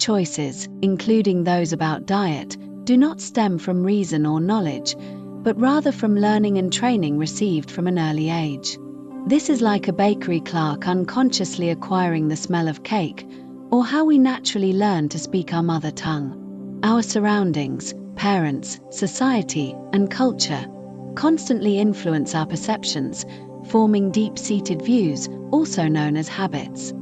choices, including those about diet, do not stem from reason or knowledge, but rather from learning and training received from an early age. This is like a bakery clerk unconsciously acquiring the smell of cake, or how we naturally learn to speak our mother tongue. Our surroundings, parents, society, and culture constantly influence our perceptions, forming deep-seated views, also known as habits.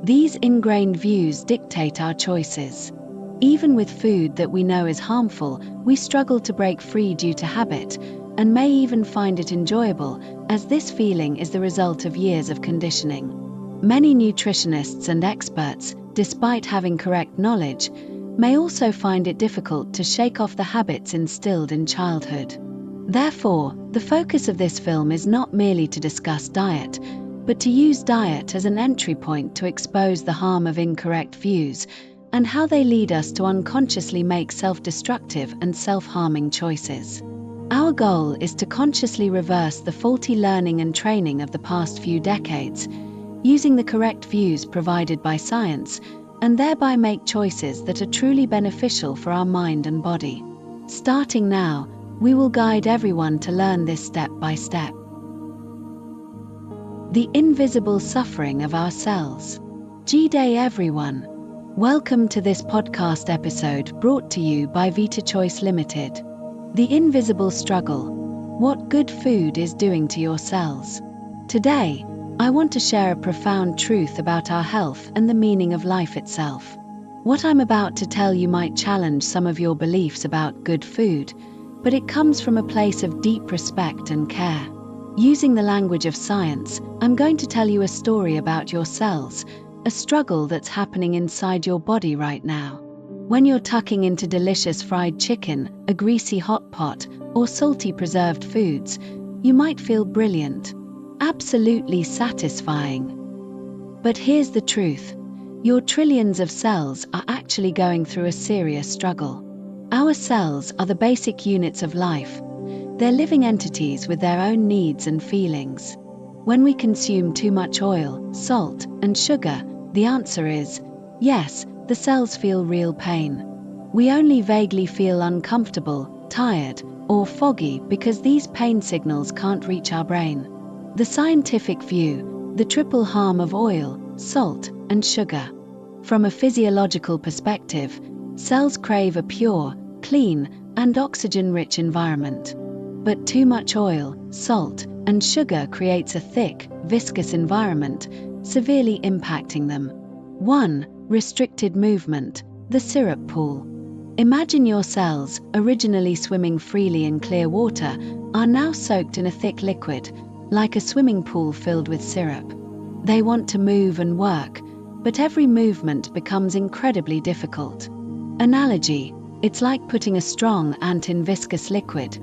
These ingrained views dictate our choices. Even with food that we know is harmful, we struggle to break free due to habit, and may even find it enjoyable, as this feeling is the result of years of conditioning. Many nutritionists and experts, despite having correct knowledge, may also find it difficult to shake off the habits instilled in childhood. Therefore, the focus of this film is not merely to discuss diet, but to use diet as an entry point to expose the harm of incorrect views and how they lead us to unconsciously make self-destructive and self-harming choices. Our goal is to consciously reverse the faulty learning and training of the past few decades, using the correct views provided by science, and thereby make choices that are truly beneficial for our mind and body. Starting now, we will guide everyone to learn this step by step. The invisible suffering of our cells. G-Day everyone. Welcome to this podcast episode brought to you by Vita Choice Limited. The invisible struggle. What good food is doing to your cells. Today, I want to share a profound truth about our health and the meaning of life itself. What I'm about to tell you might challenge some of your beliefs about good food, but it comes from a place of deep respect and care. Using the language of science, I'm going to tell you a story about your cells, a struggle that's happening inside your body right now. When you're tucking into delicious fried chicken, a greasy hot pot, or salty preserved foods, you might feel brilliant, absolutely satisfying. But here's the truth. Your trillions of cells are actually going through a serious struggle. Our cells are the basic units of life. They're living entities with their own needs and feelings. When we consume too much oil, salt, and sugar, the answer is yes, the cells feel real pain. We only vaguely feel uncomfortable, tired, or foggy because these pain signals can't reach our brain. The scientific view, the triple harm of oil, salt, and sugar. From a physiological perspective, cells crave a pure, clean, and oxygen-rich environment. But too much oil, salt, and sugar creates a thick, viscous environment, severely impacting them. 1. Restricted movement, the syrup pool. Imagine your cells, originally swimming freely in clear water, are now soaked in a thick liquid, like a swimming pool filled with syrup. They want to move and work, but every movement becomes incredibly difficult. Analogy: it's like putting a strong ant in viscous liquid.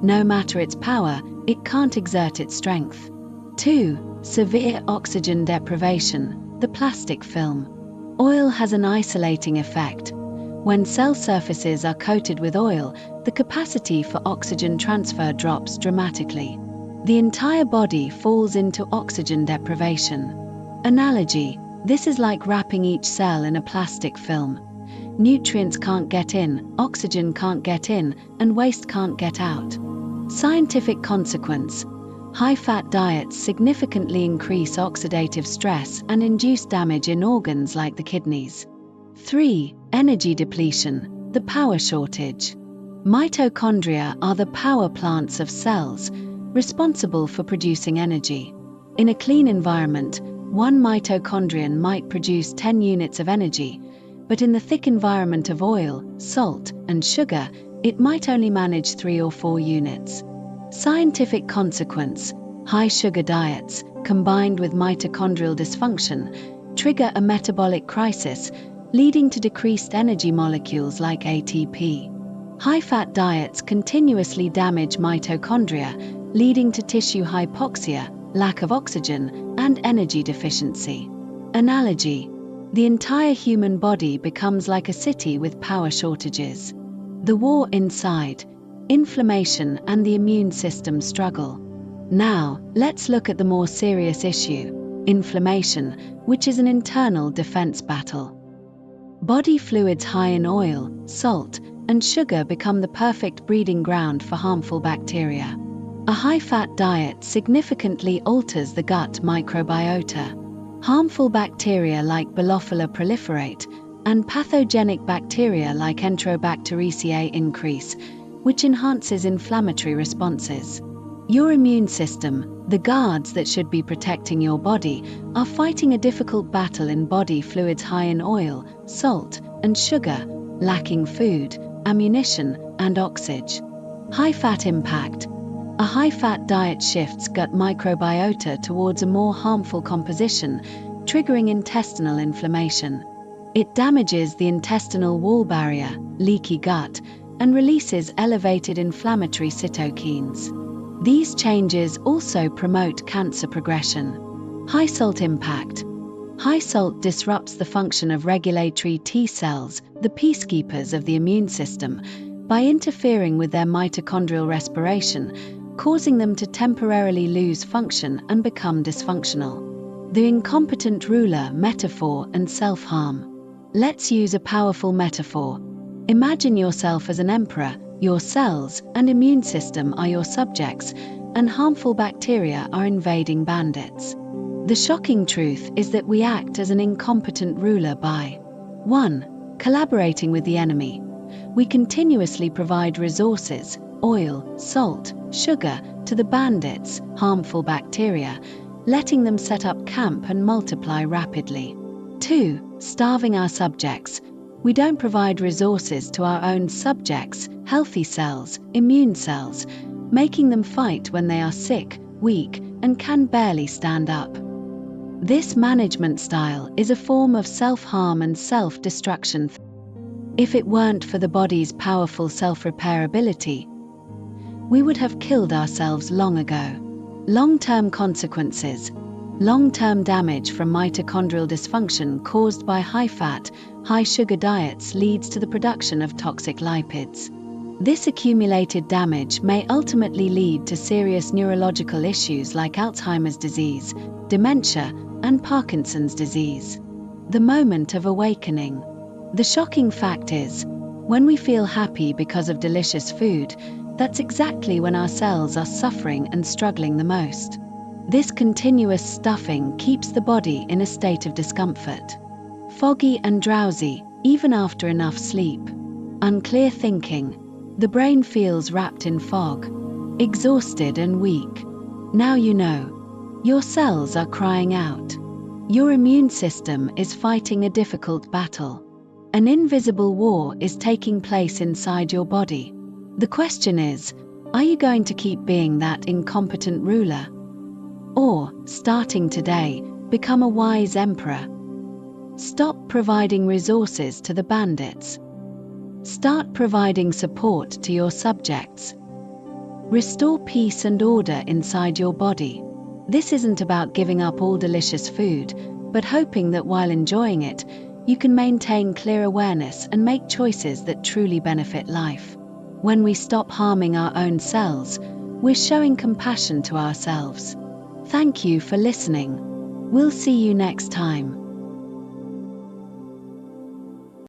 No matter its power, it can't exert its strength. 2. Severe oxygen deprivation, the plastic film. Oil has an isolating effect. When cell surfaces are coated with oil, the capacity for oxygen transfer drops dramatically. The entire body falls into oxygen deprivation. Analogy: this is like wrapping each cell in a plastic film. Nutrients can't get in, oxygen can't get in, and waste can't get out. Scientific consequence: high-fat diets significantly increase oxidative stress and induce damage in organs like the kidneys. 3. Energy depletion, the power shortage. Mitochondria are the power plants of cells, responsible for producing energy. In a clean environment, one mitochondrion might produce 10 units of energy, but in the thick environment of oil, salt, and sugar, it might only manage 3 or 4 units. Scientific consequence: high sugar diets, combined with mitochondrial dysfunction, trigger a metabolic crisis, leading to decreased energy molecules like ATP. High-fat diets continuously damage mitochondria, leading to tissue hypoxia, lack of oxygen, and energy deficiency. Analogy: the entire human body becomes like a city with power shortages. The war inside, inflammation, and the immune system struggle. Now, let's look at the more serious issue: inflammation, which is an internal defense battle. Body fluids high in oil, salt, and sugar become the perfect breeding ground for harmful bacteria. A high-fat diet significantly alters the gut microbiota. Harmful bacteria like Bolophila proliferate, and pathogenic bacteria like Enterobacteriaceae increase, which enhances inflammatory responses. Your immune system, the guards that should be protecting your body, are fighting a difficult battle in body fluids high in oil, salt, and sugar, lacking food, ammunition, and oxygen. High-fat impact. A high-fat diet shifts gut microbiota towards a more harmful composition, triggering intestinal inflammation. It damages the intestinal wall barrier, leaky gut, and releases elevated inflammatory cytokines. These changes also promote cancer progression. High salt impact. High salt disrupts the function of regulatory T cells, the peacekeepers of the immune system, by interfering with their mitochondrial respiration, causing them to temporarily lose function and become dysfunctional. The incompetent ruler metaphor and self-harm. Let's use a powerful metaphor. Imagine yourself as an emperor. Your cells and immune system are your subjects, and harmful bacteria are invading bandits. The shocking truth is that we act as an incompetent ruler by 1. Collaborating with the enemy. We continuously provide resources, oil, salt, sugar, to the bandits, harmful bacteria, letting them set up camp and multiply rapidly. 2. Starving our subjects. We don't provide resources to our own subjects, healthy cells, immune cells, making them fight when they are sick, weak, and can barely stand up. This management style is a form of self-harm and self-destruction. If it weren't for the body's powerful self-repair ability, we would have killed ourselves long ago. Long-term consequences. Long-term damage from mitochondrial dysfunction caused by high-fat, high-sugar diets leads to the production of toxic lipids. This accumulated damage may ultimately lead to serious neurological issues like Alzheimer's disease, dementia, and Parkinson's disease. The moment of awakening. The shocking fact is, when we feel happy because of delicious food, that's exactly when our cells are suffering and struggling the most. This continuous stuffing keeps the body in a state of discomfort. Foggy and drowsy, even after enough sleep. Unclear thinking. The brain feels wrapped in fog. Exhausted and weak. Now you know. Your cells are crying out. Your immune system is fighting a difficult battle. An invisible war is taking place inside your body. The question is, are you going to keep being that incompetent ruler? Or, starting today, become a wise emperor? Stop providing resources to the bandits. Start providing support to your subjects. Restore peace and order inside your body. This isn't about giving up all delicious food, but hoping that while enjoying it, you can maintain clear awareness and make choices that truly benefit life. When we stop harming our own cells, we're showing compassion to ourselves. Thank you for listening. We'll see you next time.